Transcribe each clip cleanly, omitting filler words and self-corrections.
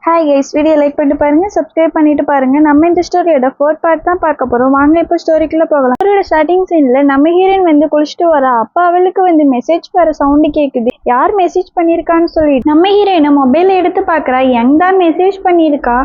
Hi guys, video like பண்ணிட்டு பாருங்க, subscribe பண்ணிட்டு பாருங்க. நம்ம இந்த ஸ்டோரியோட 4th பார்ட் தான் பார்க்க போறோம். வாங்க இப்போ ஸ்டோரிக்குள்ள போகலாம். ஸ்டோரியோட ஸ்டார்டிங் சீன்ல நம்ம ஹீரோயின் வந்து குளிச்சுட்டு வரா. அப்ப அவளுக்கு வந்து மெசேஜ் வர சவுண்ட் கேக்குது. யார் மெசேஜ் பண்ணிருக்கான்னு சொல்லிட்டு நம்ம ஹீரோயினை மொபைல எடுத்து பாக்குறா. யங் தான் மெசேஜ் பண்ணிருக்கா.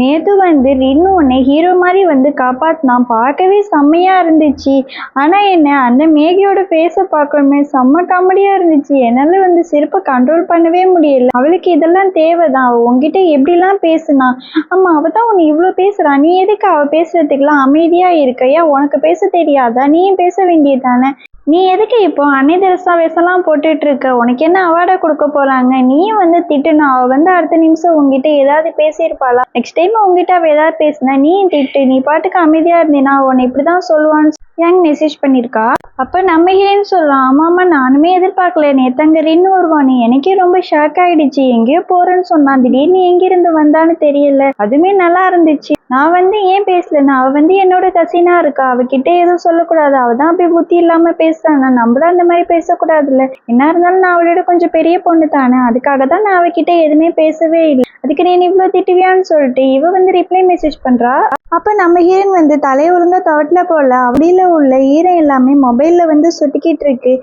நேத்து வந்து ரின்னு உன்னை ஹீரோ மாதிரி வந்து காப்பாத்தினான், பார்க்கவே செம்மையா இருந்துச்சு. ஆனா என்ன அந்த மேகியோட ஃபேஸ பார்க்கணுமே, செம்ம காமெடியா இருந்துச்சு. என்னால வந்து சிரிப்பை கண்ட்ரோல் பண்ணவே முடியல. அவளுக்கு இதெல்லாம் தேவைதான். உங்ககிட்ட எப்படிலாம் பேசுனா? ஆமா, அவ தான் உன்னை இவ்வளோ பேசுறா. நீ எதுக்கு அவ பேசுறதுக்கெல்லாம் அமைதியா இருக்க? ஏன் உனக்கு பேச தெரியாதா? நீயும் பேச வேண்டியதானே? நீ எதுக்கு இப்போ அன்னை தெரசா வேஷம்லாம் போட்டுட்டு இருக்க? உனக்கு என்ன அவார்டா கொடுக்க போறாங்க? நீயும் வந்து திட்டுனா அவ வந்து அடுத்த நிமிஷம் உங்ககிட்ட ஏதாவது பேசியிருப்பாளா? நெக்ஸ்ட் டைம் உங்ககிட்ட அவ ஏதாவது பேசினா நீயும் திட்டு. நீ பாட்டுக்கு அமைதியா இருந்தீனா உன்னை இப்படிதான் சொல்லுவான்னு ஏன் மெசேஜ் பண்ணிருக்கா. அப்ப நம்ம ஹீரோன்னு சொல்லலாம். ஆமாமா, நானுமே எதிர்பார்க்கல. நேத்தங்க ரின்னு வருவானு எனக்கே ரொம்ப ஷாக் ஆயிடுச்சு. எங்கேயோ போறேன்னு சொன்னான், திடீர்னு எங்கிருந்து வந்தான்னு தெரியல. அதுவுமே நல்லா இருந்துச்சு. நான் வந்து ஏன் பேசலன்னா, அவ வந்து என்னோட கசினா இருக்கா. அவகிட்ட எதுவும் சொல்லக்கூடாது. அவதான் அப்படி புத்தி இல்லாம பேசுறான். நம்மளும் அந்த மாதிரி பேசக்கூடாதுல்ல. என்ன இருந்தாலும் நான் அவளோட கொஞ்சம் பெரிய பொண்ணு தானே, அதுக்காக தான் நான் அவகிட்ட எதுவுமே பேசவே இல்லை. அதுக்கு நீ இவ்வளவு திட்டுவியான்னு சொல்லிட்டு இவ வந்து ரிப்ளை மெசேஜ் பண்றா. அப்ப நம்ம ஹீரோயின் வந்து தலையை ஒழுங்கா தவட்டில போடல. அப்படியில உள்ள ஈரம் எல்லாமே மொபைல்ல வந்து சுட்டிக்கிட்டு இருக்கு.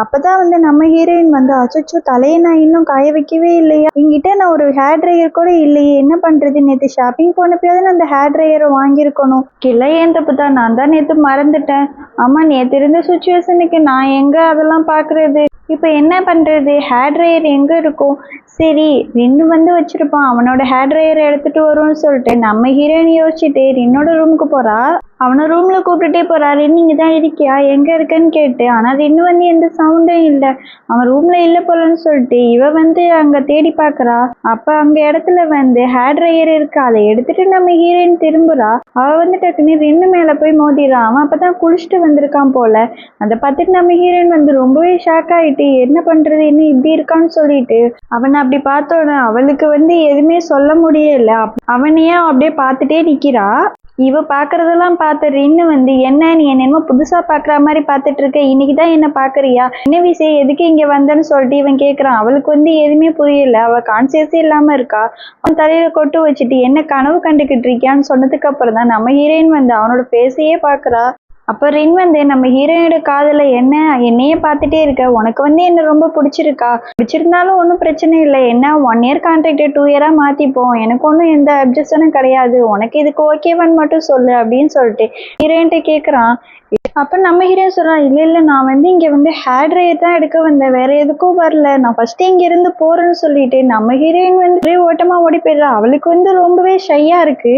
அப்பதான் வந்து நம்ம ஹீரோயின் வந்து அச்சோ, தலையை நான் இன்னும் காய வைக்கவே இல்லையா, என்கிட்ட நான் ஒரு ஹேர் ட்ரையர் கூட இல்லையே, என்ன பண்றது? நேற்று ஷாப்பிங் போனப்பயாவது நான் அந்த ஹேர் ட்ரையரை வாங்கியிருக்கணும். கிளை ஏன் தப்பு தான், நான் தான் நேற்று மறந்துட்டேன். ஆமா, நேற்று இருந்த சுச்சுவேஷனுக்கு நான் எங்க அதெல்லாம் பாக்குறது? இப்போ என்ன பண்றது? ஹேர் ட்ரையர் எங்க இருக்கும்? சரி, ரின்னு வந்து வச்சிருப்பான், அவனோட ஹேர் ட்ரையரை எடுத்துட்டு வரும்னு சொல்லிட்டு நம்ம ஹீரோயின் யோசிச்சுட்டு ரின்னோட ரூமுக்கு போறா. அவனை ரூம்ல கூப்பிட்டுட்டே போறா. ரின்னு இங்கே தான் இருக்கியா, எங்க இருக்கன்னு கேட்டு. ஆனா ரின்னு வந்து எந்த சவுண்டும் இல்லை. அவன் ரூம்ல இல்லை போலன்னு சொல்லிட்டு இவ வந்து அங்க தேடி பாக்குறா. அப்ப அங்க இடத்துல வந்து ஹேர் ட்ரையர் இருக்கு. அதை எடுத்துட்டு நம்ம ஹீரோயின் திரும்புறா. அவ வந்து டக்குன்னு ரின்னு மேல போய் மோதிடுறான். அவன் அப்பதான் குளிச்சுட்டு வந்திருக்கான் போல. அதை பார்த்துட்டு நம்ம ஹீரோயின் வந்து ரொம்பவே ஷாக் ஆயிட்டு என்ன பண்றது, என்ன இப்படி இருக்கான்னு சொல்லிட்டு அவனை அப்படி பார்த்தோன்னே அவளுக்கு வந்து எதுவுமே சொல்ல முடியல. அவனையே அப்படியே பார்த்துட்டே நிக்கிறா. இவ பாக்குறதெல்லாம் பார்த்த ரின்னு வந்து என்ன நீ என்னமோ புதுசா பாக்குற மாதிரி பார்த்துட்டு இருக்க, இன்னைக்குதான் என்ன பாக்குறியா, என்ன விஷயம், எதுக்கு இங்க வந்தேன்னு சொல்லிட்டு இவன் கேக்குறான். அவளுக்கு வந்து எதுவுமே புரியல. அவ கான்சியஸே இல்லாம இருக்கா. அவன் தலையில கொட்டு வச்சுட்டு என்ன கனவு கண்டுகிட்டு இருக்கியான்னு சொன்னதுக்கு அப்புறம் தான் நம்ம ஹீரோயின் வந்து அவனோட ஃபேஸையே பாக்குறா. அப்ப ரின் வந்து நம்ம ஹீரோயினோட காதல என்னையே பார்த்துட்டே இருக்க, உனக்கு வந்து என்ன ரொம்ப பிடிச்சிருந்தாலும் ஒன்றும் பிரச்சனை இல்லை. என்ன 1 இயர் கான்ட்ராக்ட் 2 இயரா மாத்திப்போம், எனக்கு ஒன்றும் எந்த அப்ஜெக்ஷனும் கிடையாது. உனக்கு இதுக்கு ஓகேவான்னு மட்டும் சொல்லு அப்படின்னு சொல்லிட்டு ஹீரோயின்ட்ட கேட்குறான். அப்ப நம்ம ஹீரோயின் சொல்றான், இல்ல நான் வந்து இங்க வந்து ஹேர் ட்ரையர் தான் எடுக்க வந்தேன், வேற எதுக்கும் வரல. நான் ஃபர்ஸ்ட் இங்க இருந்து போறேன்னு சொல்லிட்டு நம்ம ஹீரோயின் வந்து ஒரே ஓட்டமா ஓடி போயிடுறா. அவளுக்கு வந்து ரொம்பவே ஷையா இருக்கு.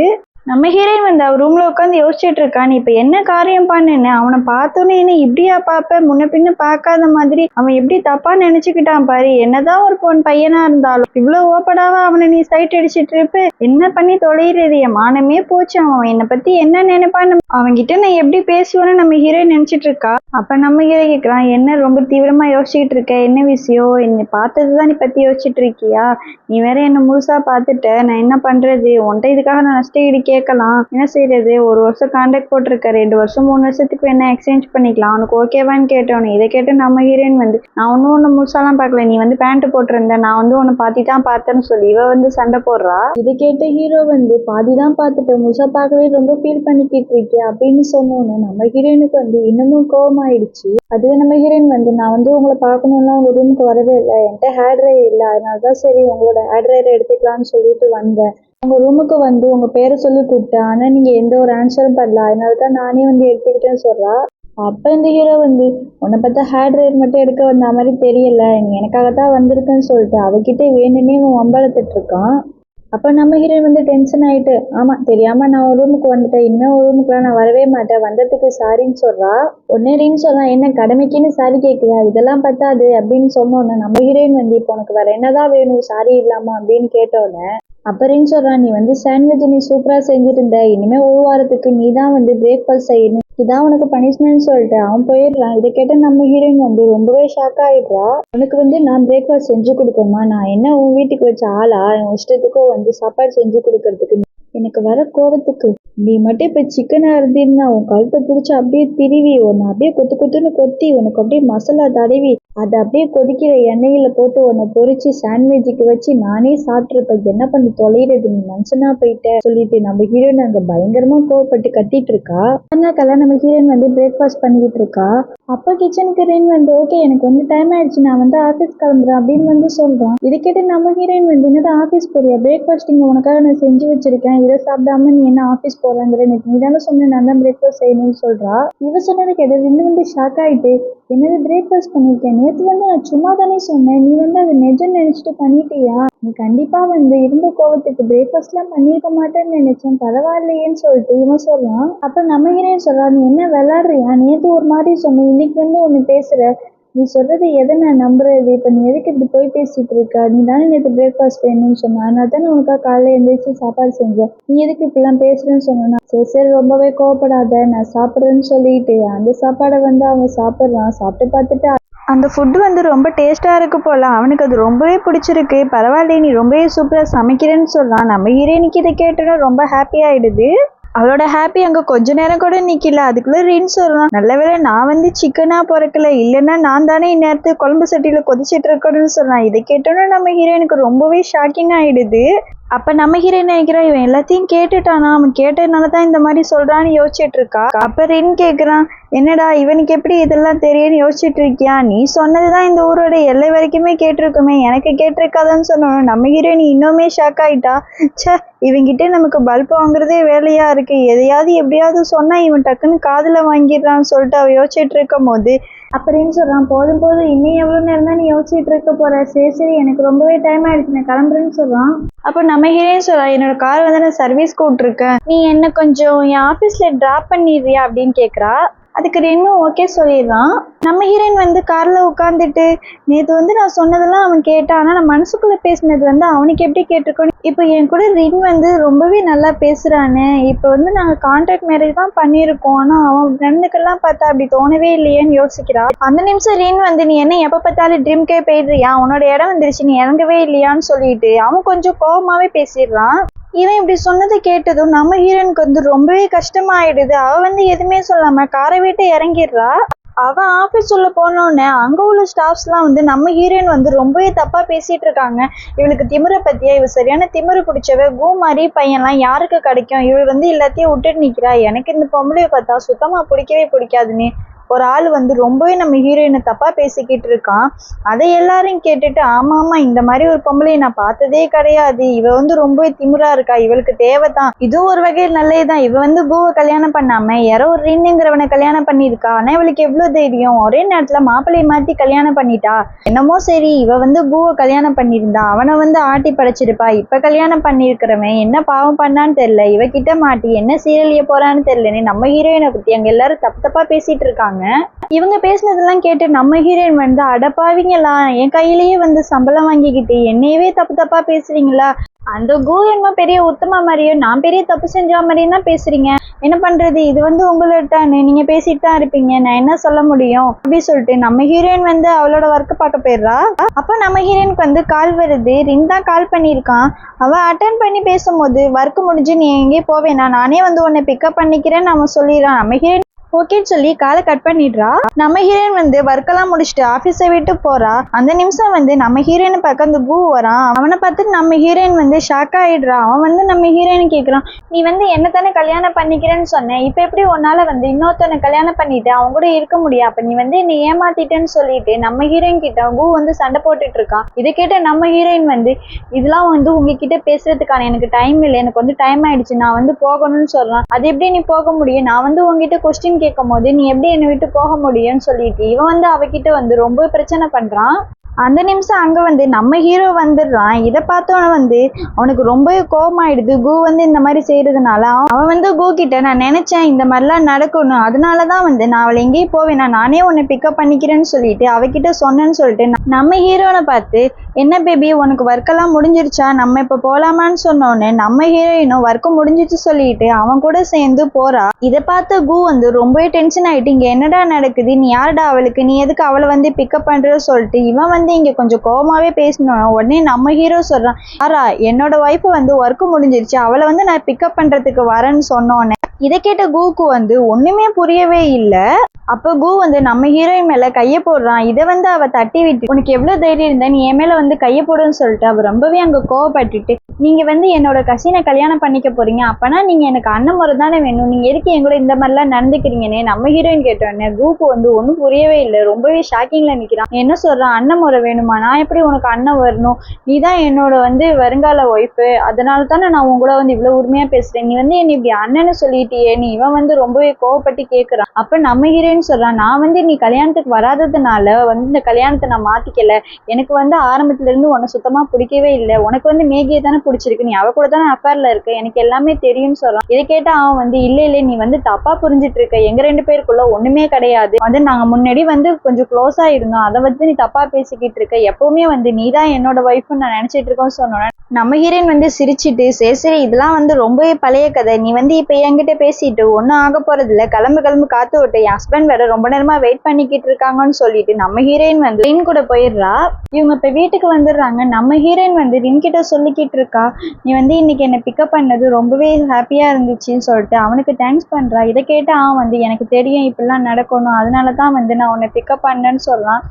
நம்ம ஹீரோயின் வந்து அவர் ரூம்ல உட்காந்து யோசிச்சுட்டு இருக்கா, நீ இப்ப என்ன காரியம் பண்ணுன்னு. அவனை பார்த்தோன்னே என்ன இப்படியா பாப்ப, முன்ன பின்ன பார்க்காத மாதிரி அவன் எப்படி தப்பா நினைச்சுக்கிட்டான் பாரு. என்னதான் ஒரு பையனா இருந்தாலும் இவ்வளவு ஓப்படாவா அவனை நீ சைட் அடிச்சிட்டு இருப்ப, என்ன பண்ணி தொலைகிறது? என் மானமே போச்சு. அவன் என்னை பத்தி என்ன நினைப்பான்னு அவன்கிட்ட நான் எப்படி பேசுவேன்னு நம்ம ஹீரோயின் நினைச்சிட்டு இருக்கா. அப்ப நம்ம ஹீரோ கேட்கிறான், என்ன ரொம்ப தீவிரமா யோசிச்சுட்டு இருக்க, என்ன விஷயம்? என்னை பார்த்ததுதான் நீ பத்தி யோசிச்சுட்டு இருக்கியா? நீ வேற என்ன முழுசா பார்த்துட்ட, நான் என்ன பண்றது? உன்ட்ட இதுக்காக நான் நஷ்ட கேட்கலாம், என்ன செய்யறது? 1 வருஷம் கான்ட்ராக்ட் போட்டிருக்க, 2 வருஷம் 3 வருஷத்துக்கு வேணா எக்ஸ்சேஞ்ச் பண்ணிக்கலாம், உனக்கு ஓகேவான்னு கேட்டோன்னு. இதை கேட்டு நம்ம ஹீரோயின் வந்து நான் ஒண்ணு முழுசாலாம் பார்க்கல, நீ வந்து பேண்ட் போட்டிருந்த, நான் வந்து உன்னை பாத்தி தான் பார்த்தேன்னு சொல்லி இவ வந்து சண்டை போடுறா. இதை கேட்ட ஹீரோ வந்து பாதி தான் பார்த்துட்டு முழுசா பார்க்கவே ரொம்ப ஃபீல் பண்ணிக்கிட்டு இருக்கேன் அப்படின்னு சொன்னோன்னு நம்ம ஹீரோயினுக்கு வந்து இன்னமும் கோவமாயிடுச்சு. அதுவே நம்ம ஹீரோயின் வந்து நான் வந்து உங்களை பார்க்கணும்னா உங்க ரூமுக்கு வரவே இல்லை, என்கிட்ட ஹேர் ட்ரையர் இல்லை, அதனாலதான் சரி உங்களோட ஹேர் ட்ரையரை எடுத்துக்கலாம்னு சொல்லிட்டு வந்தேன். உங்க ரூமுக்கு வந்து உங்க பேரை சொல்லி கூப்பிட்டேன், ஆனா நீங்க எந்த ஒரு ஆன்சரும் பண்ணல, அதனாலதான் நானே வந்து எடுத்துக்கிட்டேன்னு சொல்றா. அப்ப இந்த ஹீரோ வந்து உன்னை பார்த்தா ஹேர் ட்ரையர் மட்டும் எடுக்க வந்த மாதிரி தெரியல, நீ எனக்காகத்தான் வந்திருக்குன்னு சொல்லிட்டு அவகிட்ட வேணுன்னே அவன் வம்பளத்துட்டு இருக்கான். அப்ப நம்ம ஹீரோயின் வந்து டென்ஷன் ஆயிட்டு, ஆமா தெரியாம நான் ஒரு ரூமுக்கு வந்துட்டேன், இன்னும் ஒரு ரூமுக்குலாம் நான் வரவே மாட்டேன், வந்ததுக்கு சாரின்னு சொல்றா. உடனே ரின்னு சொல்றான், என்ன கடமைக்குன்னு சாரி கேட்கிறியா, இதெல்லாம் பத்தாது அப்படின்னு சொன்னோன்னு நம்ம ஹீரோயின் வந்து இப்போ உனக்கு வேற என்னதான் வேணும் சாரி இல்லாம அப்படின்னு கேட்டோன்னே அப்புறம் சொல்றான், நீ வந்து சாண்ட்விச் நீ சூப்பரா செஞ்சிருந்த, இனிமே 1 வாரத்துக்கு நீ தான் வந்து பிரேக்ஃபாஸ்ட் செய்யணும், இதான் உனக்கு பனிஷ்மெண்ட் சொல்லிட்டு அவன் போயிடுறான். இதை கேட்ட நம்ம ஹீரோயின் வந்து ரொம்பவே ஷாக் ஆயிடுறா. உனக்கு வந்து நான் பிரேக்ஃபாஸ்ட் செஞ்சு கொடுக்கணுமா, நான் என்ன உன் வீட்டுக்கு வச்ச ஆளா, என் இஷ்டத்துக்கும் வந்து சாப்பாடு செஞ்சு கொடுக்கறதுக்கு? எனக்கு வர கோபத்துக்கு நீ மட்டும் இப்ப சிக்கனா இருந்தீன்னா உன் கழுத்தை பிடிச்சி அப்படியே திருவி உன்னை அப்படியே கொத்துன்னு கொத்தி உனக்கு அப்படியே மசாலா தடவி அதை அப்படியே கொதிக்கிற எண்ணெயில போட்டு உன்னை பொரிச்சு சாண்ட்விச்சுக்கு வச்சு நானே சாப்பிட்டுருப்பேன், என்ன பண்ணி தொலைகிறது, நீ மனுஷனா போயிட்ட சொல்லிட்டு நம்ம ஹீரோயின் அங்க பயங்கரமா கோவப்பட்டு கத்திட்டு இருக்கா. அதனால நம்ம ஹீரோயின் வந்து பிரேக்ஃபாஸ்ட் பண்ணிக்கிட்டு இருக்கா. அப்போ கிச்சனுக்கு ரீன் வந்து ஓகே எனக்கு வந்து டைம் ஆயிடுச்சு, நான் வந்து ஆஃபீஸ் கிளம்புறேன் அப்படின்னு வந்து சொல்றான். இதை கேட்டு நம்ம ஹீரோயின் வந்து என்னதான் ஆஃபீஸ் போறியா, பிரேக்ஃபாஸ்ட் இங்க உனக்காக நான் செஞ்சு வச்சிருக்கேன், இதை சாப்பிடாம நீ என்ன ஆஃபீஸ் போறாங்கிற, நீ தானே சொன்ன நான் தான் பிரேக்ஃபாஸ்ட் செய்யணும்னு சொல்றா. இவ சொன்னதை கேட்டு ரெண்டு வந்து ஷாக் ஆயிட்டு, என்னது பிரேக்ஃபாஸ்ட் பண்ணிருக்கேன், நேற்று வந்து நான் சும்மா தானே சொன்னேன், நீ வந்து அதை நிஜம் நினைச்சிட்டு பண்ணிட்டியா, நீ கண்டிப்பா வந்து இருந்த கோவத்துக்கு பிரேக்ஃபாஸ்ட்லாம் பண்ணிருக்க மாட்டேன்னு நினைச்சேன், பரவாயில்லையேன்னு சொல்லிட்டு இவன் சொல்றான். அப்ப நம்ம ஹீரோயின் சொல்றா, நீ என்ன விளையாடுறியா, நேற்று ஒரு மாதிரி சொன்ன, இன்னைக்கு வந்து ஒண்ணு பேசுற, நீ சொல்றது எதை நான் நம்புறது, இப்ப நீ எதுக்கு இப்படி போய் பேசிட்டு இருக்க, நீ தானே நேற்று பிரேக்ஃபாஸ்ட் வேணும்னு சொன்ன, அதனால தானே உனக்கா காலையில எழுந்திரிச்சு சாப்பாடு செஞ்சேன், நீ எதுக்கு இப்படிலாம் பேசுறேன்னு சொன்னா. சரி ரொம்பவே கோவப்படாத, நான் சாப்பிட்றேன்னு சொல்லிட்டு அந்த சாப்பாடை வந்து அவன் சாப்பிட்றான். சாப்பிட்டு பார்த்துட்டு அந்த ஃபுட்டு வந்து ரொம்ப டேஸ்ட்டாக இருக்கு போல, அவனுக்கு அது ரொம்பவே பிடிச்சிருக்கு, பரவாயில்ல நீ ரொம்பவே சூப்பராக சமைக்கிறேன்னு சொல்கிறான். நம்ம ஹீரோயினுக்கு இதை கேட்டோன்னா ரொம்ப ஹாப்பி ஆகிடுது. அவளோட ஹாப்பி அங்கே கொஞ்ச நேரம் கூட நிற்கல. அதுக்குள்ளே ரீன் சொல்கிறான், நல்ல வேளை நான் வந்து சிக்கனாக பிறக்கல, இல்லைன்னா நான் தானே இந்நேரத்துக்கு குழம்பு சட்டியில் கொதிச்சிட்டு இருக்கணும்னு சொல்கிறான். இதை கேட்டோன்னா நம்ம ஹீரோயினுக்கு ரொம்பவே ஷாக்கிங் ஆகிடுது. அப்போ நம்ம ஹீரோயின் நினைக்கிறான், இவன் எல்லாத்தையும் கேட்டுட்டானா, அவன் கேட்டதுனால தான் இந்த மாதிரி சொல்கிறான்னு யோசிச்சுட்டு இருக்கா. அப்போ ரின் கேட்குறான், என்னடா இவனுக்கு எப்படி இதெல்லாம் தெரியும்னு யோசிச்சுட்டு இருக்கியா, நீ சொன்னது தான் இந்த ஊரோட எல்லை வரைக்குமே கேட்டிருக்குமே, எனக்கு கேட்டிருக்காதான்னு சொன்னோம். நம்ம ஹீரோயின் இன்னுமே ஷாக் ஆகிட்டா. சே, இவங்கிட்ட நமக்கு பல்ப் வாங்குறதே வேலையா இருக்கு, எதையாவது எப்படியாவது சொன்னா இவன் டக்குன்னு காதுல வாங்கிடுறான்னு சொல்லிட்டு அவ யோசிச்சுட்டு இருக்கும் போது அப்படின்னு சொல்றான். போதும் போதும், இன்னும் எவ்வளவு நேரம் தான் நீ யோசிச்சுட்டு இருக்க போற, சரி சரி எனக்கு ரொம்பவே டைம் ஆயிடுச்சு, நான் கிளம்புறேன்னு சொல்றான். அப்போ நம்ம ஹீரோயின் சொல்றா, என்னோட கார் வந்து நான் சர்வீஸ்க்கு விட்டுருக்கேன், நீ என்ன கொஞ்சம் என் ஆஃபீஸ்ல டிராப் பண்ணிடுறியா அப்படின்னு கேட்குறா. அதுக்கு ரெண்டும் ஓகே சொல்லிடுறான். நம்ம ஹீரோயின் வந்து கார்ல உட்காந்துட்டு, நேற்று வந்து நான் சொன்னதெல்லாம் அவன் கேட்டான், ஆனால் நான் மனசுக்குள்ள பேசினது வந்து அவனுக்கு எப்படி கேட்டிருக்கோன்னு, இப்போ என் கூட ரின் வந்து ரொம்பவே நல்லா பேசுறானே, இப்போ வந்து நாங்கள் கான்ட்ராக்ட் மேரேஜ் தான் பண்ணியிருக்கோம், ஆனால் அவன் ஃப்ரெண்டுக்கெல்லாம் பார்த்தா அப்படி தோணவே இல்லையேன்னு யோசிக்கிறா. அந்த நிமிஷம் ரின் வந்து, நீ என்ன எப்போ பார்த்தாலும் ட்ரீம்கே போயிடுறியா, உன்னோட இடம் வந்துருச்சு, நீ இறங்கவே இல்லையான்னு சொல்லிட்டு அவன் கொஞ்சம் கோபமாவே பேசிடுறான். இவன் இப்படி சொன்னதை கேட்டதும் நம்ம ஹீரோயினுக்கு வந்து ரொம்பவே கஷ்டமாயிடுது. அவ வந்து எதுவுமே சொல்லாம காரை விட்டு இறங்கிடுறா. அவன் ஆஃபீஸ் உள்ள போனோடனே அங்க உள்ள ஸ்டாஃப்ஸ்லாம் வந்து நம்ம ஹீரோயின் வந்து ரொம்பவே தப்பா பேசிட்டு இருக்காங்க. இவளுக்கு திமிரை பத்தியா, இவ சரியான திமிரு பிடிச்சவ, கூ மாதிரி பையன்லாம் யாருக்கு கிடைக்கும், இவள் வந்து எல்லாத்தையும் விட்டுட்டு நிக்கிறா, எனக்கு இந்த பொம்பளையை பார்த்தா சுத்தமா பிடிக்கவே பிடிக்காதுன்னு ஒரு ஆள் வந்து ரொம்பவே நம்ம ஹீரோயினை தப்பா பேசிக்கிட்டு இருக்கான். அதை எல்லாரும் கேட்டுட்டு, ஆமா ஆமா இந்த மாதிரி ஒரு பொம்பளையை நான் பார்த்ததே கிடையாது, இவ வந்து ரொம்பவே திமிரா இருக்கா, இவளுக்கு தேவைதான், இதுவும் ஒரு வகையில் நல்லதுதான், இவ வந்து பூவை கல்யாணம் பண்ணாம யாரோ ஒரு ரீனுங்கிறவனை கல்யாணம் பண்ணியிருக்கா, ஆனா இவளுக்கு எவ்வளவு தைரியம், ஒரே நேரத்துல மாப்பிள்ளையை மாத்தி கல்யாணம் பண்ணிட்டா, என்னமோ சரி இவ வந்து பூவை கல்யாணம் பண்ணியிருந்தா அவனை வந்து ஆட்டி படைச்சிருப்பா, இப்ப கல்யாணம் பண்ணியிருக்கிறவன் என்ன பாவம் பண்ணான்னு தெரியல, இவகிட்ட மாட்டி என்ன சீரழிய போறான்னு தெரியலன்னு நம்ம ஹீரோயினை பத்தி அங்க எல்லாரும் தப்பு தப்பா பேசிட்டு இருக்காங்க. இவங்க பேசினதெல்லாம் கேட்டு நம்ம ஹீரோயின் வந்து, அடப்பாவீங்களா, என் கையிலேயே வந்து சம்பளம் வாங்கிக்கிட்டு என்னையவே தப்பு தப்பா பேசுறீங்களா, அந்த கோ என்ன பெரிய உத்தம மாதிரியும் நான் பெரிய தப்பு செஞ்ச மாதிரியும் தான் பேசுறீங்க, என்ன பண்றது, இது வந்து உங்களோட நீங்க பேசிட்டு தான் இருப்பீங்க, நான் என்ன சொல்ல முடியும் அப்படின்னு சொல்லிட்டு நம்ம ஹீரோயின் வந்து அவளோட ஒர்க் பார்க்க போயிடுறா. அப்போ நம்ம ஹீரோயினுக்கு வந்து கால் வருது. ரின் தான் கால் பண்ணியிருக்கான். அவன் அட்டன் பண்ணி பேசும்போது, ஒர்க் முடிஞ்சு நீ எங்கேயே போவேனா, நானே வந்து உன்னை பிக்கப் பண்ணிக்கிறேன்னு அவன் சொல்லிடுறான். நம்ம ஹீரோயின் ஓகேன்னு சொல்லி காலை கட் பண்ணிடுறா. நம்ம ஹீரோயின் வந்து ஒர்க்கெல்லாம் முடிச்சுட்டு ஆஃபீஸை விட்டு போறா. அந்த நிமிஷம் வந்து நம்ம ஹீரோயினை பார்க்க அந்த பூ வரான். அவனை பார்த்துட்டு நம்ம ஹீரோயின் வந்து ஷாக் ஆயிடுறா. அவன் வந்து நம்ம ஹீரோயின் கேட்குறான், நீ வந்து என்ன தானே கல்யாணம் பண்ணிக்கிறேன்னு சொன்னேன், இப்போ எப்படி உன்னால வந்து இன்னொருத்தனை கல்யாணம் பண்ணிட்டு அவங்க கூட இருக்க முடியும், அப்ப நீ வந்து என்னை ஏமாத்திட்டேன்னு சொல்லிட்டு நம்ம ஹீரோயின் கிட்ட பூ வந்து சண்டை போட்டுட்டு இருக்கான். இதை கேட்ட நம்ம ஹீரோயின் வந்து, இதெல்லாம் வந்து உங்ககிட்ட பேசுறதுக்கான எனக்கு டைம் இல்லை, எனக்கு வந்து டைம் ஆயிடுச்சு, நான் வந்து போகணும்னு சொல்றான். அது எப்படி நீ போக முடியும், நான் வந்து உங்ககிட்ட கொஸ்டின் கேட்கும் போது நீ எப்படி என்னை விட்டு போக முடியும்னு சொல்லிட்டு இவன் வந்து அவகிட்ட வந்து ரொம்ப பிரச்சனை பண்றான். அந்த நிமிஷம் அங்க வந்து நம்ம ஹீரோ வந்துடுறான். இதை பார்த்தோன்னு வந்து அவனுக்கு ரொம்பவே கோபமாயிடுது. கு வந்து இந்த மாதிரி செய்யறதுனால அவன் வந்து கு கிட்ட, நான் நினைச்சேன் இந்த மாதிரிலாம் நடக்கணும், அதனாலதான் வந்து நான் அவளை எங்கேயும் போவேன், நானே உன்னை பிக்கப் பண்ணிக்கிறேன்னு சொல்லிட்டு அவகிட்ட சொன்னேன்னு சொல்லிட்டு நம்ம ஹீரோனை பார்த்து, என்ன பேபி உனக்கு ஒர்க்கெல்லாம் முடிஞ்சிருச்சா, நம்ம இப்ப போலாமான்னு சொன்னோன்னு நம்ம ஹீரோயினும் ஒர்க்கு முடிஞ்சிச்சு சொல்லிட்டு அவன் கூட சேர்ந்து போறா. இதை பார்த்த கு வந்து ரொம்பவே டென்ஷன் ஆயிட்டு, இங்க என்னடா நடக்குது, நீ யாருடா அவளுக்கு, நீ எதுக்கு அவளை வந்து பிக்கப் பண்ற சொல்லிட்டு இவன் வந்து இங்க கொஞ்சம் கோபமாவே பேசணும். உடனே நம்ம ஹீரோ சொல்றான், ஆரா என்னோட ஒய்ஃப் வந்து ஒர்க்கு முடிஞ்சிருச்சு, அவளை வந்து நான் பிக்கப் பண்றதுக்கு வரேன்னு சொன்னோன்னே இதை கேட்ட கூக்கு வந்து ஒண்ணுமே புரியவே இல்லை. அப்போ கு வந்து நம்ம ஹீரோயின் மேல கைய போடுறான். இதை வந்து அவ தட்டி விட்டு, உனக்கு எவ்வளவு தைரியம் இருந்தா நீ என் மேல வந்து கைய போடுன்னு சொல்லிட்டு அவ ரொம்பவே அங்க கோவப்பட்டுட்டு, நீங்க வந்து என்னோட கசினை கல்யாணம் பண்ணிக்க போறீங்க, அப்பனா நீங்க எனக்கு அண்ணன் முறை தானே வேணும், நீங்க எதுக்கு என் கூட இந்த மாதிரிலாம் நடந்துக்கிறீங்கன்னு நம்ம ஹீரோயின் கேட்டோன்னே குரூப் வந்து ஒன்றும் புரியவே இல்லை, ரொம்பவே ஷாக்கிங்ல நிக்கிறான். என்ன சொல்றான், அண்ணன் முறை வேணுமா, நான் எப்படி உனக்கு அண்ணன் வரணும், நீ தான் என்னோட வந்து வருங்கால ஒய்ஃபு, அதனால தானே நான் உன் கூட வந்து இவ்வளவு உரிமையா பேசுறேன், நீ வந்து என்ன இப்படி அண்ணன்னு சொல்லிட்டியே நீ. இவன் வந்து ரொம்பவே கோவப்பட்டு கேட்கிறான். அப்ப நம்ம ஹீரோயின் சொல்றான், நான் வந்து நீ கல்யாணத்துக்கு வராததுனால வந்து இந்த கல்யாணத்தை நான் மாத்திக்கல, எனக்கு வந்து ஆரம்பத்துல இருந்து உன்னை சுத்தமா பிடிக்கவே இல்லை, உனக்கு வந்து மேகியை தானே பிடிச்சிருக்கு, நீ அவ கூட தானே அஃபேர்ல இருக்க, எனக்கு எல்லாமே தெரியும்னு சொல்றான். இதை கேட்டா அவன் வந்து இல்ல நீ வந்து தப்பா புரிஞ்சிட்டு இருக்க, எங்க 2 பேருக்குள்ள ஒண்ணுமே கிடையாது, வந்து நாங்க முன்னாடி வந்து கொஞ்சம் க்ளோஸா இருந்தோம், அதை வந்து நீ தப்பா பேசிக்கிட்டு இருக்க, எப்பவுமே வந்து நீ தான் என்னோட ஒய்ஃப்னு நான் நினைச்சிட்டு இருக்கோன்னு சொன்னோன்னே நம்ம ஹீரோயின் வந்து சிரிச்சிட்டு, சரி இதெல்லாம் வந்து ரொம்பவே பழைய கதை, நீ வந்து இப்ப என்கிட்ட பேசிட்டு ஒன்னும் ஆக போறது இல்ல, கிளம்பு காத்து விட்டு, என் ஹஸ்பண்ட் வேற ரொம்ப நேரமா வெயிட் பண்ணிக்கிட்டு இருக்காங்கன்னு சொல்லிட்டு நம்ம ஹீரோயின் வந்து ரின் கூட போயிடுறா. இவங்க இப்ப வீட்டுக்கு வந்துடுறாங்க. நம்ம ஹீரோயின் வந்து ரின் கிட்ட சொல்லிக்கிட்டு இருக்கா, நீ வந்து இன்னைக்கு என்னை பிக்கப் பண்ணது ரொம்பவே ஹாப்பியா இருந்துச்சுன்னு சொல்லிட்டு அவனுக்கு தேங்க்ஸ் பண்றா. இதை கேட்டு அவன் வந்து எனக்கு தெரியும் இப்படிலாம் நடக்கணும், அதனாலதான் வந்து நான் உன்னை பிக்கப் பண்ணேன்னு சொல்றான்.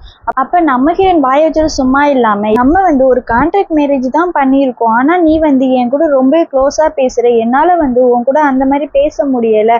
அப்ப நம்ம ஹீரோயின் வாய வச்சது சும்மா இல்லாம, நம்ம வந்து ஒரு கான்ட்ராக்ட் மேரேஜ் தான் பண்ணிருக்கோம், ஆனா நீ வந்து என் கூட ரொம்ப க்ளோஸா பேசுற, என்னால வந்து உன் கூட அந்த மாதிரி பேச முடியல,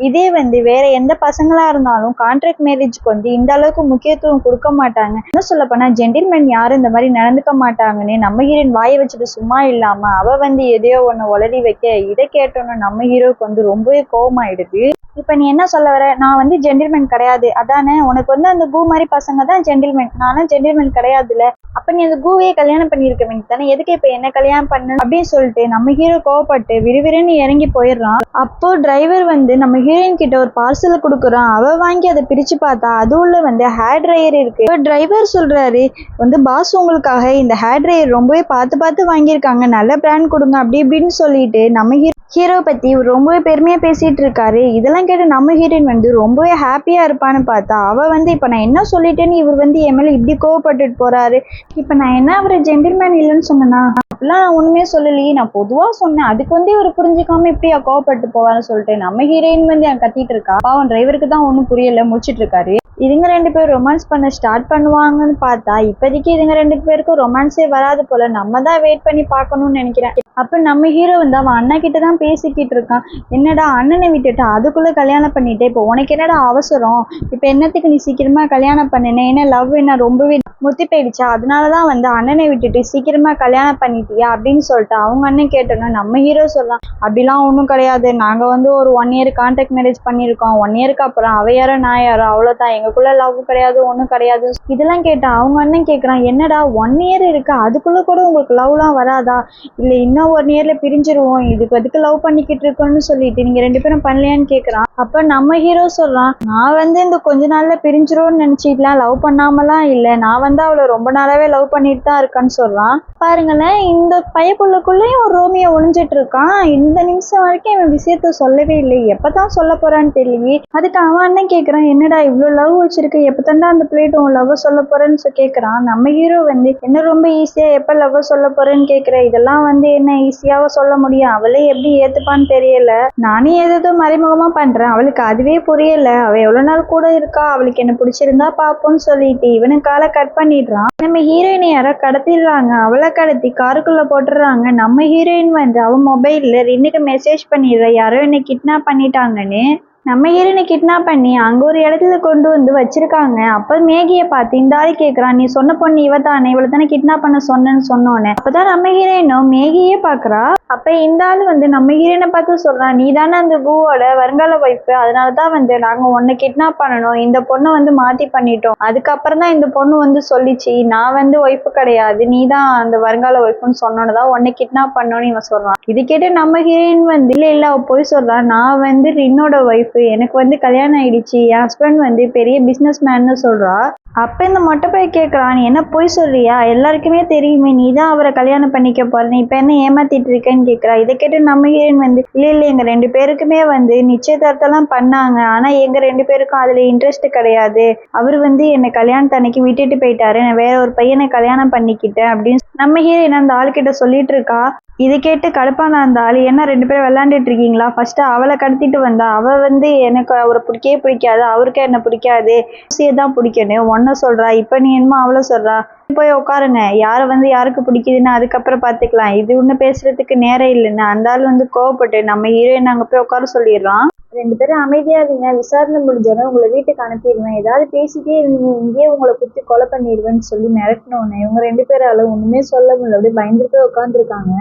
இதே வந்து வேற எந்த பசங்களா இருந்தாலும் கான்ட்ராக்ட் மேரேஜ்க்கு வந்து இந்த அளவுக்கு முக்கியத்துவம் கொடுக்க மாட்டாங்க, என்ன சொல்ல போனா ஜென்டில்மேன் யாரும் இந்த மாதிரி நடந்துக்க மாட்டாங்கன்னு நம்ம ஹீரோயின் வாய வச்சுட்டு சும்மா இல்லாம அவ வந்து எதையோ ஒண்ணு உளறி வைக்க. இதை கேட்டோன்னு நம்ம ஹீரோக்கு வந்து ரொம்பவே கோவமாயிடுது. இப்ப நீ என்ன சொல்ல வர, நான் வந்து ஜென்டில்மேன் கிடையாது அதானே, உனக்கு வந்து அந்த கு மாதிரி பசங்க தான் ஜென்டில்மேன், நானும் ஜென்டில்மேன் கிடையாதுல, அப்ப நீ அந்த குவையே கல்யாணம் பண்ணிருக்க வேண்டியதானே, எதுக்கு இப்ப என்ன கல்யாணம் பண்ணு அப்படின்னு சொல்லிட்டு நம்ம ஹீரோ கோவப்பட்டு விறுவிறுன்னு இறங்கி போயிடுறான். அப்போ டிரைவர் வந்து நம்ம ஹீரோயின் கிட்ட ஒரு பார்சல் கொடுக்குறான். அவ வாங்கி அதை பிரிச்சு பார்த்தா அது உள்ள வந்து ஹேர் ட்ரையர் இருக்கு. டிரைவர் சொல்றாரு வந்து, பாஸ் உங்களுக்காக இந்த ஹேர் ட்ரையர் ரொம்பவே பார்த்து வாங்கியிருக்காங்க, நல்ல பிராண்ட் கொடுங்க அப்படி இப்படின்னு சொல்லிட்டு நம்ம ஹீரோ பத்தி ரொம்பவே பெருமையா பேசிட்டு இருக்காரு. இதெல்லாம் கேட்டு நம்ம ஹீரோயின் வந்து ரொம்பவே ஹாப்பியா இருப்பான்னு பார்த்தா அவ வந்து, இப்ப நான் என்ன சொல்லிட்டேன்னு இவர் வந்து என் மேல இப்படி கோவப்பட்டுட்டு போறாரு, இப்ப நான் என்ன அவரை ஜென்டில்மேன் இல்லைன்னு சொன்னா, அப்படிலாம் நான் ஒண்ணுமே சொல்லலையே, நான் பொதுவா சொன்னேன், அதுக்கு வந்து இவர் புரிஞ்சுக்காம இப்படியா கோவப்பட்டு போவாருன்னு சொல்லிட்டு நம்ம ஹீரோயின் வந்து என் கத்திட்டு இருக்கா. பாவம் டிரைவருக்கு தான் ஒன்னும் புரியல, முடிச்சிட்டு இருக்காரு. இதுங்க 2 பேரும் ரொமான்ஸ் பண்ண ஸ்டார்ட் பண்ணுவாங்கன்னு பார்த்தா இப்போதைக்கு இதுங்க 2 பேருக்கும் ரொமான்ஸே வராது போல, நம்ம தான் வெயிட் பண்ணி பார்க்கணும்னு நினைக்கிறேன். அப்ப நம்ம ஹீரோ வந்து அவன் அண்ணா கிட்ட தான் பேசிக்கிட்டு இருக்கான். என்னடா அண்ணனை விட்டுட்டு அதுக்குள்ள கல்யாணம் பண்ணிட்டு இப்போ உனக்கு என்னடா அவசரம், இப்ப என்னத்துக்கு நீ சீக்கிரமா கல்யாணம் பண்ணினேன், என்ன லவ் என்ன ரொம்பவே முத்தி போயிடுச்சா, அதனாலதான் வந்து அண்ணனை விட்டுட்டு சீக்கிரமா கல்யாணம் பண்ணிட்டியா அப்படின்னு சொல்லிட்டு அவங்க அண்ணன் கேட்டோன்னா நம்ம ஹீரோ சொல்லலாம், அப்படிலாம் ஒன்றும் கிடையாது, நாங்க வந்து ஒரு 1 year கான்ட்ராக்ட் மேரேஜ் பண்ணியிருக்கோம், 1 yearக்கு அப்புறம் அவ யாரோ நான் யாரோ அவ்வளோதான், எங்களுக்குள்ள லவ் கிடையாது ஒன்றும் கிடையாது. இதெல்லாம் கேட்டா அவங்க அண்ணன் கேட்குறான், என்னடா 1 year இருக்கு அதுக்குள்ள கூட உங்களுக்கு லவ்லாம் வராதா, இல்லை இன்னும் 1 yearல பிரிஞ்சிருவோம், இதுக்கு எதுக்கு லவ் பண்ணிக்கிட்டு இருக்கோன்னு சொல்லிட்டு நீங்க 2 பேரும் பண்ணலையான்னு கேட்குறான். அப்ப நம்ம ஹீரோ சொல்றான், நான் வந்து இந்த கொஞ்ச நாள்ல பிரிஞ்சிரும்னு நினைச்சிக்கலாம், லவ் பண்ணாமலாம் இல்லை, நான் வந்து அவளை ரொம்ப நாளாவே லவ் பண்ணிட்டு தான் இருக்கான்னு சொல்றான். பாருங்களேன், இந்த பையக்குள்ளக்குள்ளேயும் ஒரு ரோமியோ ஒளிஞ்சிட்டு இருக்கான். இந்த நிமிஷம் வரைக்கும் இவன் விஷயத்த சொல்லவே இல்லை, எப்பதான் சொல்ல போறான்னு தெரியலையே. அதுக்கு அவன் அண்ணன் கேட்கறான், என்னடா இவ்வளவு லவ் வச்சிருக்க, எப்பதான்டா அந்த பிளேட் உன் லவ் சொல்ல போறேன்னு கேட்கறான். நம்ம ஹீரோ வந்து, என்ன ரொம்ப ஈஸியா எப்ப லவ் சொல்ல போறேன்னு கேட்கிற, இதெல்லாம் வந்து என்ன ஈஸியாவா சொல்ல முடியும், அவளே எப்படி ஏத்துப்பான்னு தெரியல, நானே ஏதோ மறைமுகமா பண்றேன், அவளுக்கு அதுவே புரியல, அவ எவ்வளவு நாள் கூட இருக்கா, அவளுக்கு என்ன பிடிச்சிருந்தா பாப்போம்னு சொல்லிட்டு இவனு காலை கட் பண்ணிடுறான். நம்ம ஹீரோயினை யாரோ கடத்திடுறாங்க, அவளை கடத்தி காருக்குள்ள போட்டுறாங்க. நம்ம ஹீரோயின் வந்து அவன் மொபைல்ல ரின்னுக்கு மெசேஜ் பண்ணிடுற, யாரோ என்னை கிட்னாப் பண்ணிட்டாங்கன்னு. நம்ம ஹீரோயினை கிட்னாப் பண்ணி அங்க ஒரு இடத்துல கொண்டு வந்து வச்சிருக்காங்க. அப்ப மேகியை பார்த்து இந்த ஆள் கேட்கறான், நீ சொன்ன பொண்ணு இவ தானே, இவளை தானே கிட்னாப் பண்ண சொன்னோன்னே. அப்பதான் நம்ம ஹீரோயினும் மேகியே பாக்குறா. அப்ப இந்த ஆள் வந்து நம்ம ஹீரோயினை பார்த்து சொல்றான், நீ தானே அந்த பூவோட வருங்கால ஒய்ஃப், அதனாலதான் வந்து நாங்க உன்னை கிட்னாப் பண்ணணும், இந்த பொண்ணை வந்து மாத்தி பண்ணிட்டோம், அதுக்கப்புறம் தான் இந்த பொண்ணு வந்து சொல்லிச்சு நான் வந்து ஒய்ஃப் கிடையாது, நீ தான் அந்த வருங்கால ஒய்ஃப்னு சொன்னோன்னதான் உன்னை கிட்னாப் பண்ணோன்னு இவன் சொல்றான். இது கேட்டு நம்ம ஹீரோயின் வந்து இல்ல அவ போய் சொல்றான், நான் வந்து ரின்னோட ஒய்ஃப், எனக்கு வந்து கல்யாணம் ஆயிடுச்சு, என் ஹஸ்பண்ட் வந்து பெரிய பிசினஸ் மேன்னு சொல்றா. அப்ப இந்த மொட்டை போய் கேட்கறான், நீ என்ன போய் சொல்றியா, எல்லாருக்குமே தெரியுமே நீ தான் அவரை கல்யாணம் பண்ணிக்க போற, நீ இப்ப என்ன ஏமாத்திட்டு இருக்கேன்னு கேட்கறா. இதை கேட்டு நம்ம ஹீரோயின் வந்து இல்ல எங்க 2 பேருக்குமே வந்து நிச்சயதார்த்தம் பண்ணாங்க, ஆனா எங்க 2 பேருக்கும் அதுல இன்ட்ரெஸ்ட் கிடையாது, அவர் வந்து என்னை கல்யாணத்து அன்னைக்கு விட்டுட்டு போயிட்டாரு, நான் வேற ஒரு பையனை கல்யாணம் பண்ணிக்கிட்டேன் அப்படின்னு நம்ம ஹீரோயின் அந்த ஆள்கிட்ட சொல்லிட்டு இருக்கா. இதை கேட்டு கடுப்பான அந்த ஆளு, என்ன 2 பேரும் விளையாண்டுட்டு இருக்கீங்களா? ஃபர்ஸ்ட் அவளை கடத்திட்டு வந்தா, அவ வந்து எனக்கு அவரை பிடிக்கவே பிடிக்காது, அவருக்கு என்ன பிடிக்காது, தான் பிடிக்குன்னு ஒன்ன சொல்றா. இப்ப நீ என்னமோ அவளை சொல்றா. போய் உட்காருங்க, யாரை வந்து யாருக்கு பிடிக்குதுன்னு அதுக்கப்புறம் பாத்துக்கலாம், இது ஒண்ணு பேசுறதுக்கு நேரம் இல்லைன்னு அந்த ஆள் வந்து கோவப்பட்டு நம்ம ஹீரோயின் அங்க போய் உட்கார சொல்லிடுறான். 2 பேரும் அமைதியா இருங்க, விசாரணை முடிஞ்சோன்னு உங்களை வீட்டுக்கு அனுப்பிடுவேன், ஏதாவது பேசிட்டே இருந்தீங்க இங்கேயே உங்களை குத்தி கொலை பண்ணிடுவேன்னு சொல்லி மிரட்டினோன்னு இவங்க 2 பேரால ஒண்ணுமே சொல்ல முடியல, அப்படியே பயந்துட்டு போய் உட்காந்துருக்காங்க.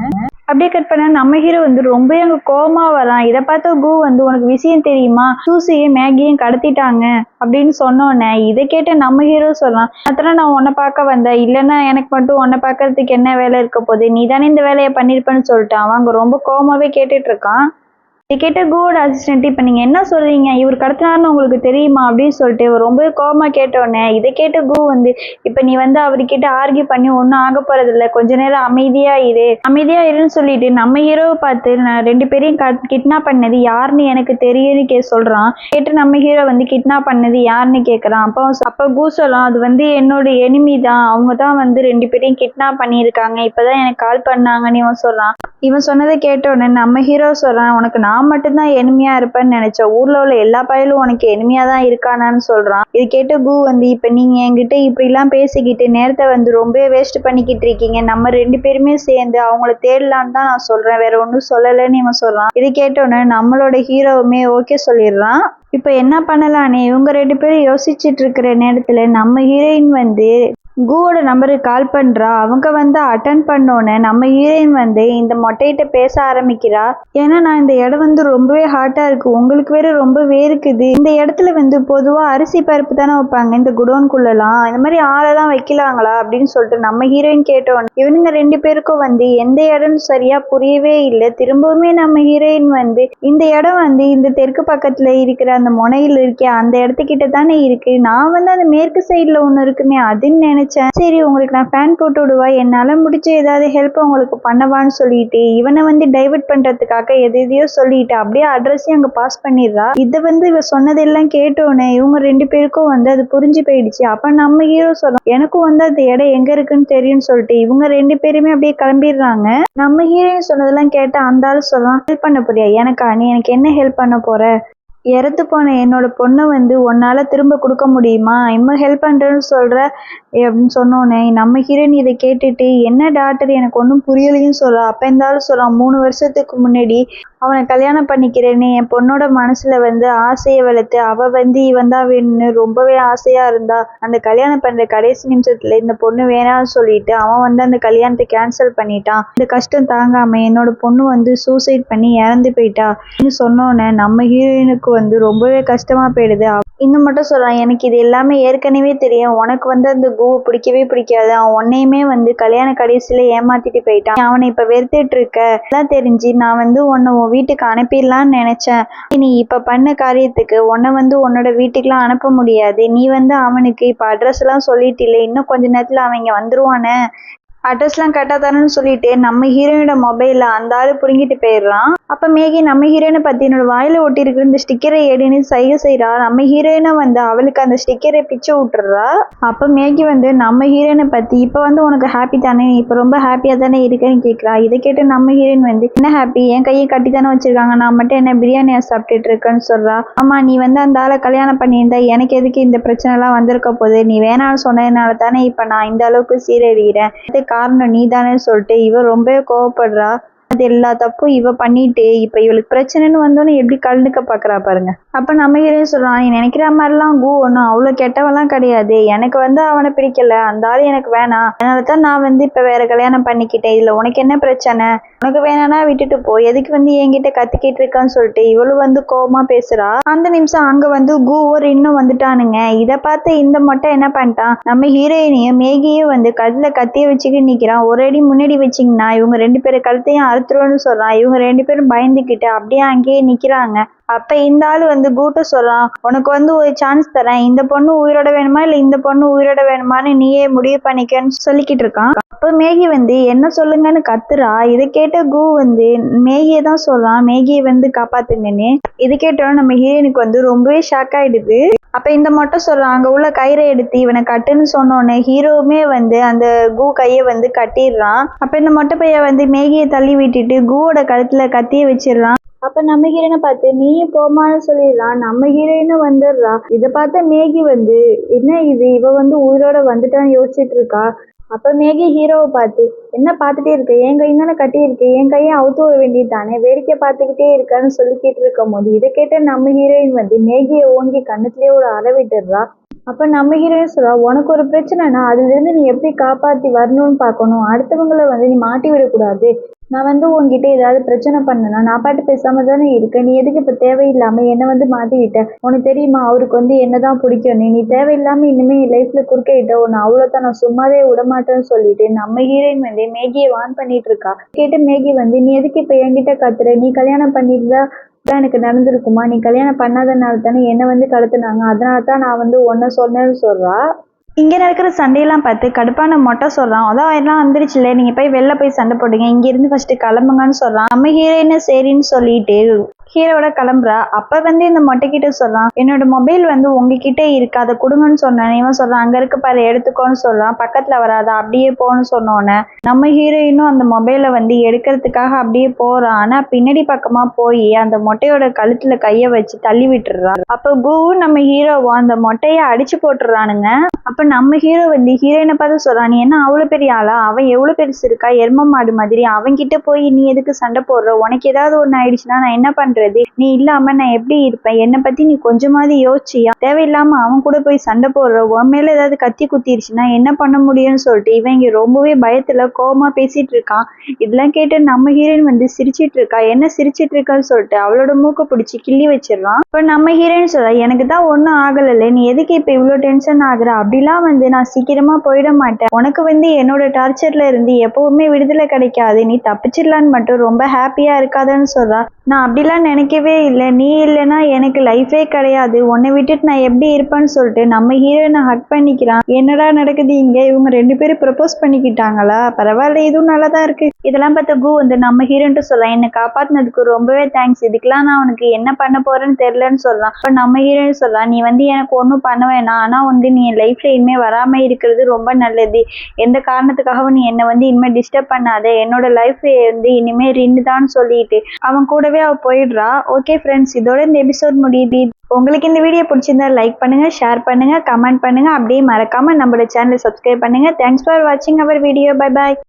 அப்படியே கட் பண்ண நம்ம ஹீரோ வந்து ரொம்ப அங்க கோவமா வரான். இதை பார்த்த கு வந்து உனக்கு விஷயம் தெரியுமா, சூசியும் மேகியும் கடத்திட்டாங்க அப்படின்னு சொன்னோன்னே இதை கேட்டு நம்ம ஹீரோ சொல்றான், அத்தனை நான் உன்னை பார்க்க வந்தேன், இல்லைன்னா எனக்கு மட்டும் உன்னை பார்க்கறதுக்கு என்ன வேலை இருக்க போகுது, நீ தானே இந்த வேலையை பண்ணிருப்பேன்னு சொல்லிட்டான். அவன் அங்க ரொம்ப கோவமாவே கேட்டுட்டு இருக்கான். இதை கேட்ட குவோட அசிஸ்டன்ட், இப்போ நீங்கள் என்ன சொல்கிறீங்க, இவர் கடத்தினார்னு உங்களுக்கு தெரியுமா அப்படின்னு சொல்லிட்டு ரொம்ப கோவமாக கேட்டோன்னே இதை கேட்ட கு வந்து, இப்போ நீ வந்து அவர்கிட்ட ஆர்கியூ பண்ணி ஒன்றும் ஆக போகிறதில்ல, கொஞ்ச நேரம் அமைதியாக இருன்னு சொல்லிட்டு நம்ம ஹீரோவை பார்த்து, நான் 2 பேரையும் கிட்னாப் பண்ணது யாருன்னு எனக்கு தெரியும்னு சொல்கிறான். கேட்டு நம்ம ஹீரோ வந்து கிட்னாப் பண்ணது யாருன்னு கேட்குறான். அப்போ கு சொல்லலாம், அது வந்து என்னோட எனிமி தான், அவங்க தான் வந்து 2 பேரையும் கிட்னாப் பண்ணியிருக்காங்க, இப்போதான் எனக்கு கால் பண்ணாங்கன்னு இவன் சொல்கிறான். இவன் சொன்னதை கேட்டோன்னே நம்ம ஹீரோ சொல்கிறான், உனக்கு நான் மட்டும்தான் எனிமையா இருப்பேன்னு நினைச்ச, ஊர்ல உள்ள எல்லா பயலும் உனக்கு எனிமையா தான் இருக்கானான்னு சொல்றான். இது கேட்ட கு வந்து, இப்ப நீங்க என்கிட்ட இப்படி எல்லாம் பேசிக்கிட்டு நேரத்தை வந்து ரொம்ப வேஸ்ட் பண்ணிக்கிட்டு இருக்கீங்க, நம்ம 2 பேருமே சேர்ந்து அவங்கள தேடலான்னு தான் நான் சொல்றேன், வேற ஒன்றும் சொல்லலைன்னு இவன் சொல்றான். இது கேட்டோன்னே நம்மளோட ஹீரோவுமே ஓகே சொல்லிடுறான். இப்ப என்ன பண்ணலான்னு இவங்க 2 பேரும் யோசிச்சுட்டு இருக்கிற நேரத்துல நம்ம ஹீரோயின் வந்து குவோட நம்பருக்கு கால் பண்றா. அவங்க வந்து அட்டன் பண்ணோன்னு நம்ம ஹீரோயின் வந்து இந்த மொட்டையிட்ட பேச ஆரம்பிக்கிறா. ஏன்னா நான் இந்த இடம் வந்து ரொம்பவே ஹாட்டா இருக்கு, உங்களுக்கு வேற ரொம்ப வேர்க்குது, இந்த இடத்துல வந்து பொதுவா அரிசி பருப்பு தானே வைப்பாங்க இந்த குடோன்குள்ளலாம், இந்த மாதிரி ஆளெல்லாம் வைக்கலாங்களா அப்படின்னு சொல்லிட்டு நம்ம ஹீரோயின் கேட்டோன்னு இவனுங்க 2 பேருக்கும் வந்து எந்த இடம்னு சரியா புரியவே இல்லை. திரும்பவுமே நம்ம ஹீரோயின் வந்து, இந்த இடம் வந்து இந்த தெற்கு பக்கத்துல இருக்கிற அந்த முனையில் இருக்கே அந்த இடத்துக்கிட்ட தானே இருக்கு, நான் வந்து அந்த மேற்கு சைட்ல ஒண்ணு இருக்குமே அதுன்னு நினைச்சேன், சரி உங்களுக்கு நான் ஃபேன் போட்டு விடுவா, என்னால முடிஞ்ச ஏதாவது ஹெல்ப் உங்களுக்கு பண்ணவான்னு சொல்லிட்டு இவனை வந்து டைவர்ட் பண்றதுக்காக எதையோ சொல்லிட்டு அப்படியே அட்ரஸையும் அங்க பாஸ் பண்ணிடுறா. இதை வந்து இவ சொன்னதெல்லாம் கேட்டோன்னே இவங்க 2 பேருக்கும் வந்து அது புரிஞ்சு போயிடுச்சு. அப்ப நம்ம ஹீரோ சொல்றோம், எனக்கும் வந்து அந்த இடம் எங்க இருக்குன்னு தெரியும்னு சொல்லிட்டு இவங்க 2 பேருமே அப்படியே கிளம்பிடுறாங்க. நம்ம ஹீரோயின் சொன்னதெல்லாம் கேட்ட அந்த ஆள் சொல்லலாம், ஹெல்ப் பண்ண போறியா எனக்கா, நீ எனக்கு என்ன ஹெல்ப் பண்ண போற, இறந்து போன என்னோட பொண்ணை வந்து உன்னால திரும்ப கொடுக்க முடியுமா, இன்னும் ஹெல்ப் பண்றேன்னு சொல்ற அப்படின்னு சொன்னோன்னே நம்ம ஹீரோயின் இதை கேட்டுட்டு, என்ன டாக்டர் எனக்கு ஒன்றும் புரியலையும் சொல்றா. அப்ப இருந்தாலும் சொல்லலாம், 3 வருஷத்துக்கு முன்னாடி அவனை கல்யாணம் பண்ணிக்கிறேன்னு என் பொண்ணோட மனசுல வந்து ஆசையை வளர்த்து, அவ வந்து இவன் தான் வேணும்னு ரொம்பவே ஆசையா இருந்தா, அந்த கல்யாணம் பண்ற கடைசி நிமிஷத்துல இந்த பொண்ணு வேணாம்னு சொல்லிட்டு அவன் வந்து அந்த கல்யாணத்தை கேன்சல் பண்ணிட்டான். இந்த கஷ்டம் தாங்காம என்னோட பொண்ணு வந்து சூசைட் பண்ணி இறந்து போயிட்டா சொன்னோன்னே நம்ம ஹீரோயினுக்கு வந்து ரொம்பவே கஷ்டமா போயிடுது. இன்னும் மட்டும் சொல்றான், எனக்கு இது எல்லாமே ஏற்கனவே தெரியும், உனக்கு வந்து அந்த குவை பிடிக்கவே பிடிக்காது, அவன் உன்னையுமே வந்து கல்யாண கடைசியில ஏமாத்திட்டு போயிட்டான், அவனை இப்ப வெறுத்துட்டு இருக்க, எல்லாம் தெரிஞ்சு நான் வந்து உன்னை உன் வீட்டுக்கு அனுப்பிடலான்னு நினைச்சேன், நீ இப்ப பண்ண காரியத்துக்கு உன்னை வந்து உன்னோட வீட்டுக்குலாம் அனுப்ப முடியாது, நீ வந்து அவனுக்கு இப்ப அட்ரஸ் எல்லாம் சொல்லிட்டு இல்லை, இன்னும் கொஞ்ச நேரத்துல அவங்க வந்துருவானே, அட்ரஸ்லாம் கரெக்டாக தரணும்னு சொல்லிட்டு நம்ம ஹீரோயினோட மொபைலில் அந்த ஆள் பிடுங்கிட்டு போயிடுறான். அப்போ மேகி நம்ம ஹீரோயினை பற்றி, என்னோட வாயில் ஒட்டி இருக்கிற இந்த ஸ்டிக்கரை எடுன்னு சைகை செய்கிறா. நம்ம ஹீரோயினை வந்து அவளுக்கு அந்த ஸ்டிக்கரை பிச்சு விட்டுறா. அப்போ மேகி வந்து நம்ம ஹீரோயினை பற்றி, இப்போ வந்து உனக்கு ஹாப்பி தானே, இப்போ ரொம்ப ஹாப்பியாக தானே இருக்கேன்னு கேட்குறா. இதை கேட்டு நம்ம ஹீரோயின் வந்து, என்ன ஹாப்பி, என் கையை கட்டி தானே வச்சிருக்காங்க, நான் மட்டும் என்ன பிரியாணியை சாப்பிட்டுட்டு இருக்கேன்னு சொல்கிறா. ஆமாம், நீ வந்து அந்த ஆளை கல்யாணம் பண்ணியிருந்தா எனக்கு எதுக்கு இந்த பிரச்சனைலாம் வந்திருக்க போகுது, நீ வேணான்னு சொன்னதுனால தானே இப்போ நான் இந்த அளவுக்கு சீரழிகிறேன், காரணம் நீ தானே சொல்லிட்டு இவ ரொம்ப கோவப்படுறா. அது எல்லா தப்பும் இவ பண்ணிட்டு இப்ப இவளுக்கு பிரச்சனைன்னு வந்தோன்னு எப்படி கலந்துக்க பாக்குறா பாருங்க. அப்ப நம்ம ஹீரோயின் சொல்றான், நீ நினைக்கிற மாதிரிலாம் கு ஒன்னும் அவ்வளவு கெட்டவெல்லாம் கிடையாது, எனக்கு வந்து அவனை பிடிக்கல, அந்த ஆளு எனக்கு வேணாம், அதனாலதான் நான் வந்து இப்ப வேற கல்யாணம் பண்ணிக்கிட்டேன், இதுல உனக்கு என்ன பிரச்சனை, உனக்கு வேணானா விட்டுட்டு போ, எதுக்கு வந்து என்கிட்ட கத்திக்கிட்டு இருக்கான்னு சொல்லிட்டு இவளு வந்து கோவமா பேசுறா. அந்த நிமிஷம் அங்க வந்து குவோர் இன்னும் வந்துட்டானுங்க. இதை பார்த்து இந்த மொட்டை என்ன பண்ணிட்டான், நம்ம ஹீரோயினையும் மேகியும் வந்து கழுத்துல கத்திய வச்சுக்கிட்டு நிக்கிறான். ஒரு அடி முன்னாடி வச்சிங்கன்னா இவங்க 2 பேரும் கழுத்தையும் அறுத்துருவோன்னு சொல்றான். இவங்க 2 பேரும் பயந்துக்கிட்டு அப்படியே அங்கேயே நிக்கிறாங்க. அப்ப இந்த ஆளு வந்து கூட்ட சொல்றான், உனக்கு வந்து ஒரு சான்ஸ் தரேன், இந்த பொண்ணு உயிரோட வேணுமா இல்ல இந்த பொண்ணு உயிரோட வேணுமான்னு நீயே முடிவு பண்ணிக்கன்னு சொல்லிக்கிட்டு இருக்கான். அப்ப மேகி வந்து என்ன சொல்லுங்கன்னு கத்துறா. இதை கேட்ட கு வந்து மேகியை தான் சொல்றான், மேகியை வந்து காப்பாத்துங்கன்னு. இதை கேட்டோம் நம்ம ஹீரோயினுக்கு வந்து ரொம்பவே ஷாக் ஆயிடுது. அப்ப இந்த மட்டும் சொல்றான், அங்க உள்ள கயிறை எடுத்து இவனை கட்டுன்னு சொன்னோன்னே ஹீரோவுமே வந்து அந்த கு கையை வந்து கட்டிடுறான். அப்ப இந்த மொட்டை பையன் வந்து மேகியை தள்ளி விட்டுட்டு குவோட கழுத்துல கத்திய வச்சிடறான். அப்ப நம்ம ஹீரோயினை பார்த்து நீயும் போமான்னு சொல்லிடலாம். நம்ம ஹீரோயினும் வந்துடுறா. இதை பார்த்த மேகி வந்து என்ன இது, இவ வந்து உயிரோட வந்துட்டான்னு யோசிச்சுட்டு இருக்கா. அப்ப மேகி ஹீரோவை பார்த்து என்ன பார்த்துட்டே இருக்க, என் கை தானே கட்டி இருக்கு, என் கையை அவுத்து விட வேண்டியது தானே, வேடிக்கை பார்த்துக்கிட்டே இருக்கான்னு சொல்லிக்கிட்டு இருக்கும் போது இதை கேட்ட நம்ம ஹீரோயின் வந்து மேகியை ஓங்கி கண்ணத்துலயே ஒரு அற விட்டுடுறா. அப்ப நம்ம ஹீரோயின் சொல்றா, உனக்கு ஒரு பிரச்சனைனா அதுல இருந்து நீ எப்படி காப்பாத்தி வரணும்னு பார்க்கணும், அடுத்தவங்களை வந்து நீ மாட்டி விடக்கூடாது. நான் வந்து உன்கிட்ட ஏதாவது பிரச்சனை பண்ணனா நான் பாட்டு பேசாம தானே இருக்கேன், நீ எதுக்கு இப்ப தேவையில்லாம என்னை வந்து மாட்டி விட்ட, உனக்கு தெரியுமா அவருக்கு வந்து என்னதான் பிடிக்கும், நீ தேவையில்லாம இனிமே என் லைஃப்ல குறுக்கிட்ட உன்னை அவ்வளவுதான் நான் சும்மாவே விடமாட்டேன்னு சொல்லிட்டு நம்ம ஹீரோயின் வந்து மேகியை வான் பண்ணிட்டு இருக்கா. கேட்டு மேகி வந்து நீ எதுக்கு இப்ப என்கிட்ட கத்துற, நீ கல்யாணம் பண்ணிட்டு தான் எனக்கு நடந்திருக்குமா, நீ கல்யாணம் பண்ணாதனால தானே என்னை வந்து கடத்துனாங்க, அதனால தான் நான் வந்து ஒன்ன சொன்னேன்னு சொல்றா. இங்கே நடக்கிற சண்டையெல்லாம் பார்த்து கடுப்பான மொட்டை சொல்கிறான், அதான் எல்லாம் வந்துருச்சுல, நீங்கள் போய் வெளில போய் சண்டை போடுங்க, இங்கேருந்து ஃபஸ்ட்டு கிளம்புங்கன்னு சொல்கிறான். நம்ம ஹீரோயின்னு சரின்னு சொல்லிட்டு ஹீரோட கிளம்புறா. அப்ப வந்து இந்த மொட்டை கிட்ட சொல்றான், என்னோட மொபைல் வந்து உங்ககிட்ட இருக்கு, அதை கொடுங்கன்னு சொன்னேன். இவன் சொல்றான், அங்க இருக்கு பாரு எடுத்துக்கோன்னு சொல்றான். பக்கத்துல வராத அப்படியே போன்னு சொன்னோன்னே நம்ம ஹீரோயினும் அந்த மொபைலை வந்து எடுக்கிறதுக்காக அப்படியே போறான். ஆனா பின்னாடி பக்கமா போய் அந்த மொட்டையோட கழுத்துல கைய வச்சு தள்ளி விட்டுறான். அப்ப குவும் நம்ம ஹீரோவும் அந்த மொட்டைய அடிச்சு போட்டுறானுங்க. அப்ப நம்ம ஹீரோ வந்து ஹீரோயினை பார்த்து சொல்றான், நீ என்ன அவ்வளவு பெரிய ஆளா, அவன் எவ்வளவு பெருசு இருக்கா எரும மாடு மாதிரி, அவன்கிட்ட போய் நீ எதுக்கு சண்டை போடுற, உனக்கு ஏதாவது ஒண்ணு ஆயிடுச்சுன்னா நான் என்ன பண்றது, நீ இல்லாம நான் எப்படி இருப்பேன், என்னை பத்தி நீ கொஞ்சமாவது யோசிச்சியா, தேவையில்லாம அவன் கூட போய் சண்டை போடுற, உன் மேல ஏதாவது கத்தி குத்திருச்சுன்னா என்ன பண்ண முடியும்னு சொல்லிட்டு இவங்க ரொம்பவே பயத்துல கோவமா பேசிட்டு இருக்கான். இதெல்லாம் கேட்டு நம்ம ஹீரோயின் வந்து சிரிச்சிட்டு இருக்கா. என்ன சிரிச்சிட்டு இருக்கான்னு சொல்லிட்டு அவளோட மூக்க பிடிச்சி கிள்ளி வச்சிடறான். இப்ப நம்ம ஹீரோயின் சொல்ற, எனக்கு தான் ஒன்னும் ஆகல, நீ எதுக்கு இப்ப இவ்வளவு டென்ஷன் ஆகுற, அப்படிலாம் வந்து நான் சீக்கிரமா போயிட மாட்டேன், உனக்கு வந்து என்னோட டார்ச்சர்ல இருந்து எப்பவுமே விடுதலை கிடைக்காது, நீ தப்பிச்சிடலான்னு மட்டும் ரொம்ப ஹாப்பியா இருக்காதன்னு சொல்றா. நான் அப்படிலாம் நினைக்கவே இல்லை, நீ இல்லைன்னா எனக்கு லைஃபே கிடையாது, உன்னை விட்டுட்டு நான் எப்படி இருப்பேன்னு சொல்லிட்டு நம்ம ஹீரோயினை ஹக் பண்ணிக்கிறான். என்னடா நடக்குது இங்க, இவங்க ரெண்டு பேரும் ப்ரப்போஸ் பண்ணிக்கிட்டாங்களா, பரவாயில்ல இதுவும் நல்லா தான் இருக்கு. இதெல்லாம் பார்த்த கு வந்து நம்ம ஹீரோன்ட்டு சொல்றான், என்னை காப்பாத்தினதுக்கு ரொம்பவே தேங்க்ஸ், இதுக்கெல்லாம் நான் உனக்கு என்ன பண்ண போறேன்னு தெரியலன்னு சொல்றான். இப்ப நம்ம ஹீரோயின் சொல்றான், நீ வந்து எனக்கு ஒன்றும் பண்ண வேணாம், ஆனா வந்து நீ என் லைஃப்ல இனிமே வராம இருக்கிறது ரொம்ப நல்லது, எந்த காரணத்துக்காகவும் நீ என்னை வந்து இனிமே டிஸ்டர்ப் பண்ணாத, என்னோட லைஃப் வந்து இனிமே ரின்னு சொல்லிட்டு அவன் கூடவே அவ போயிடுறா. ஓகே ஃப்ரெண்ட்ஸ், இதோட இந்த எபிசோட் முடியுது. உங்களுக்கு இந்த வீடியோ பிடிச்சிருந்தா லைக் பண்ணுங்க, ஷேர் பண்ணுங்க, கமெண்ட் பண்ணுங்க, அப்படியே மறக்காம நம்மளோட சேனலை சப்ஸ்கிரைப் பண்ணுங்க. தேங்க்ஸ் ஃபார் வாட்சிங் அவர் வீடியோ. Bye bye.